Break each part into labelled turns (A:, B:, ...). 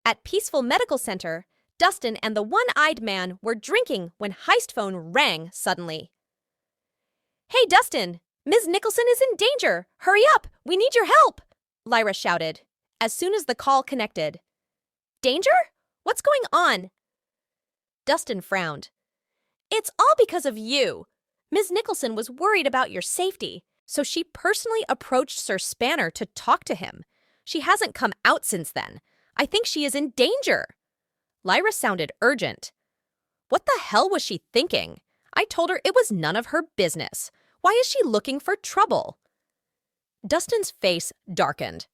A: At Peaceful Medical Center, Dustin and the one-eyed man were drinking when Heist phone rang suddenly. "Hey, Dustin! Ms. Nicholson is in danger! Hurry up! We need your help!" Lyra shouted, as soon as the call connected. "Danger? What's going on?" Dustin frowned. "It's all because of you. Ms. Nicholson was worried about your safety, so she personally approached Sir Spanner to talk to him. She hasn't come out since then. I think she is in danger." Lyra sounded urgent. What the hell was she thinking? I told her it was none of her business. Why is she looking for trouble? Dustin's face darkened.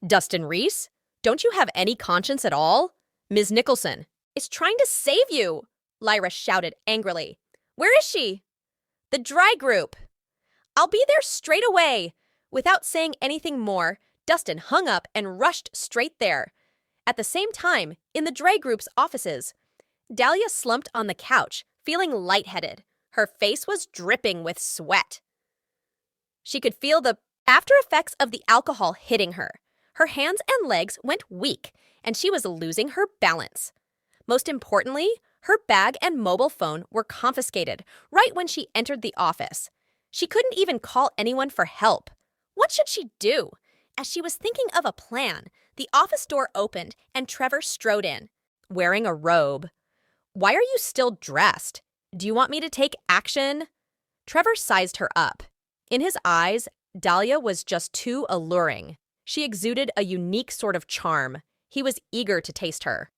A: "Dustin Rhys, don't you have any conscience at all? Ms. Nicholson is trying to save you," Lyra shouted angrily. "Where is she?" "The dry group." "I'll be there straight away." Without saying anything more, Dustin hung up and rushed straight there. At the same time, in the dry group's offices, Dahlia slumped on the couch, feeling lightheaded. Her face was dripping with sweat. She could feel the after effects of the alcohol hitting her. Her hands and legs went weak, and she was losing her balance. Most importantly, her bag and mobile phone were confiscated right when she entered the office. She couldn't even call anyone for help. What should she do? As she was thinking of a plan, the office door opened and Trevor strode in, wearing a robe. "Why are you still dressed? Do you want me to take action?" Trevor sized her up. In his eyes, Dahlia was just too alluring. She exuded a unique sort of charm. He was eager to taste her.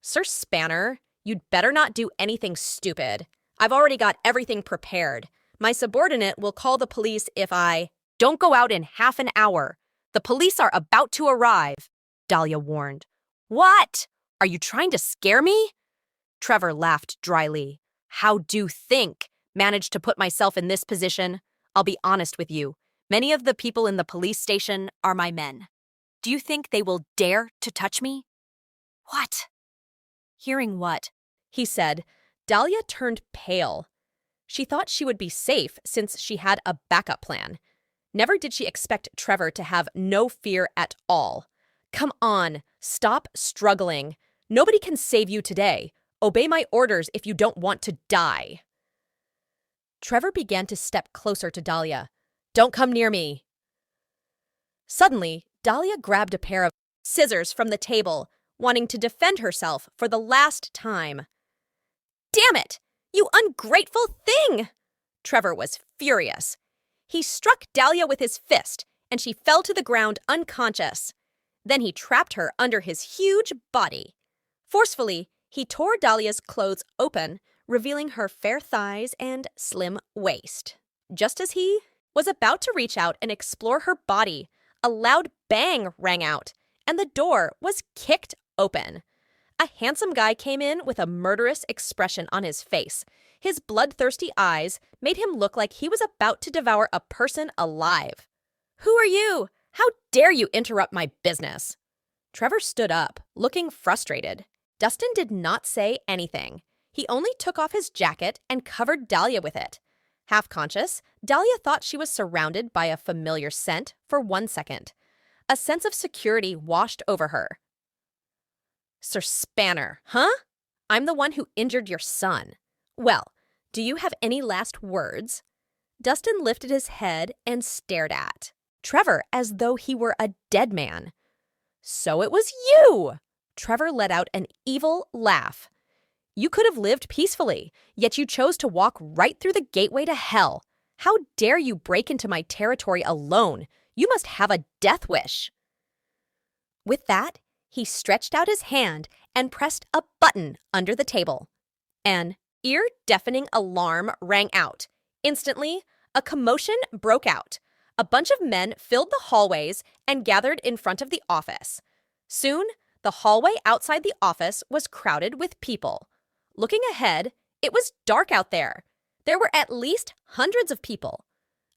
A: "Sir Spanner, you'd better not do anything stupid. I've already got everything prepared. My subordinate will call the police if I don't go out in half an hour. The police are about to arrive," Dahlia warned. "What? Are you trying to scare me?" Trevor laughed dryly. "How do you think? Managed to put myself in this position? I'll be honest with you. Many of the people in the police station are my men. Do you think they will dare to touch me?" "What?" "Hearing what?" he said. Dahlia turned pale. She thought she would be safe since she had a backup plan. Never did she expect Trevor to have no fear at all. "Come on, stop struggling. Nobody can save you today. Obey my orders if you don't want to die." Trevor began to step closer to Dahlia. "Don't come near me." Suddenly, Dahlia grabbed a pair of scissors from the table, wanting to defend herself for the last time. "Damn it! You ungrateful thing!" Trevor was furious. He struck Dahlia with his fist, and she fell to the ground unconscious. Then he trapped her under his huge body. Forcefully, he tore Dahlia's clothes open, revealing her fair thighs and slim waist. Just as he was about to reach out and explore her body, a loud bang rang out, and the door was kicked open. A handsome guy came in with a murderous expression on his face. His bloodthirsty eyes made him look like he was about to devour a person alive. "Who are you? How dare you interrupt my business?" Trevor stood up, looking frustrated. Dustin did not say anything. He only took off his jacket and covered Dahlia with it. Half-conscious, Dahlia thought she was surrounded by a familiar scent for 1 second. A sense of security washed over her. "Sir Spanner, huh? I'm the one who injured your son. Well, do you have any last words?" Dustin lifted his head and stared at Trevor as though he were a dead man. "So it was you!" Trevor let out an evil laugh. "You could have lived peacefully, yet you chose to walk right through the gateway to hell. How dare you break into my territory alone? You must have a death wish." With that, he stretched out his hand and pressed a button under the table. An ear-deafening alarm rang out. Instantly, a commotion broke out. A bunch of men filled the hallways and gathered in front of the office. Soon, the hallway outside the office was crowded with people. Looking ahead, it was dark out there. There were at least hundreds of people.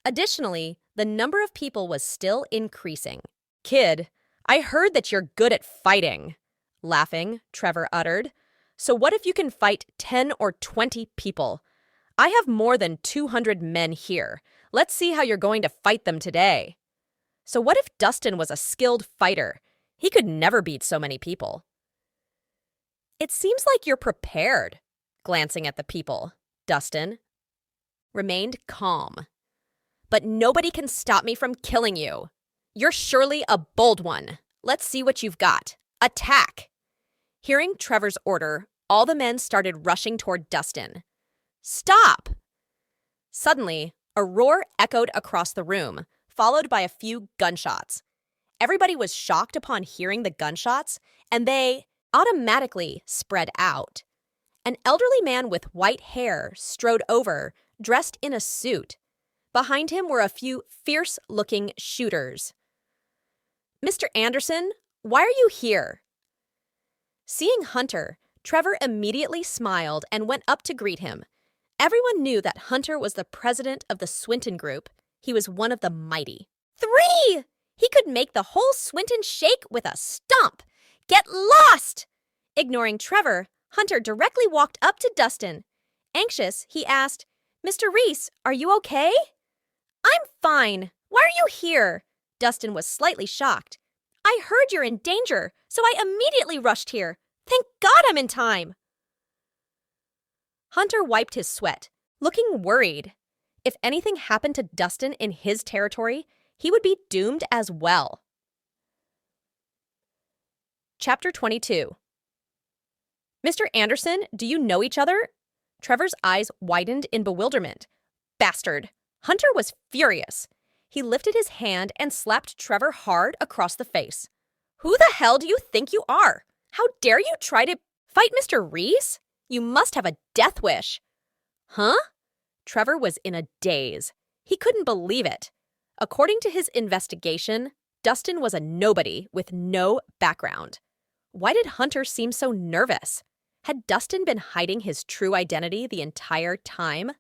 A: Additionally, the number of people was still increasing. "Kid, I heard that you're good at fighting." Laughing, Trevor uttered. "So what if you can fight 10 or 20 people? I have more than 200 men here. Let's see how you're going to fight them today." So what if Dustin was a skilled fighter? He could never beat so many people. It seems like you're prepared, glancing at the people. Dustin remained calm. But nobody can stop me from killing you. You're surely a bold one. Let's see what you've got. Attack! Hearing Trevor's order, all the men started rushing toward Dustin. Stop! Suddenly, a roar echoed across the room, followed by a few gunshots. Everybody was shocked upon hearing the gunshots, and they automatically spread out. An elderly man with white hair strode over, dressed in a suit. Behind him were a few fierce-looking shooters. Mr. Anderson, why are you here? Seeing Hunter, Trevor immediately smiled and went up to greet him. Everyone knew that Hunter was the president of the Swinton Group. He was one of the mighty. 3! He could make the whole Swinton shake with a stomp. Get lost! Ignoring Trevor, Hunter directly walked up to Dustin. Anxious, he asked, Mr. Rhys, are you okay? I'm fine. Why are you here? Dustin was slightly shocked. I heard you're in danger, so I immediately rushed here. Thank God I'm in time. Hunter wiped his sweat, looking worried. If anything happened to Dustin in his territory, he would be doomed as well. Chapter 22. Mr. Anderson, do you know each other? Trevor's eyes widened in bewilderment. Bastard! Hunter was furious. He lifted his hand and slapped Trevor hard across the face. Who the hell do you think you are? How dare you try to fight Mr. Rhys? You must have a death wish. Huh? Trevor was in a daze. He couldn't believe it. According to his investigation, Dustin was a nobody with no background. Why did Hunter seem so nervous? Had Dustin been hiding his true identity the entire time?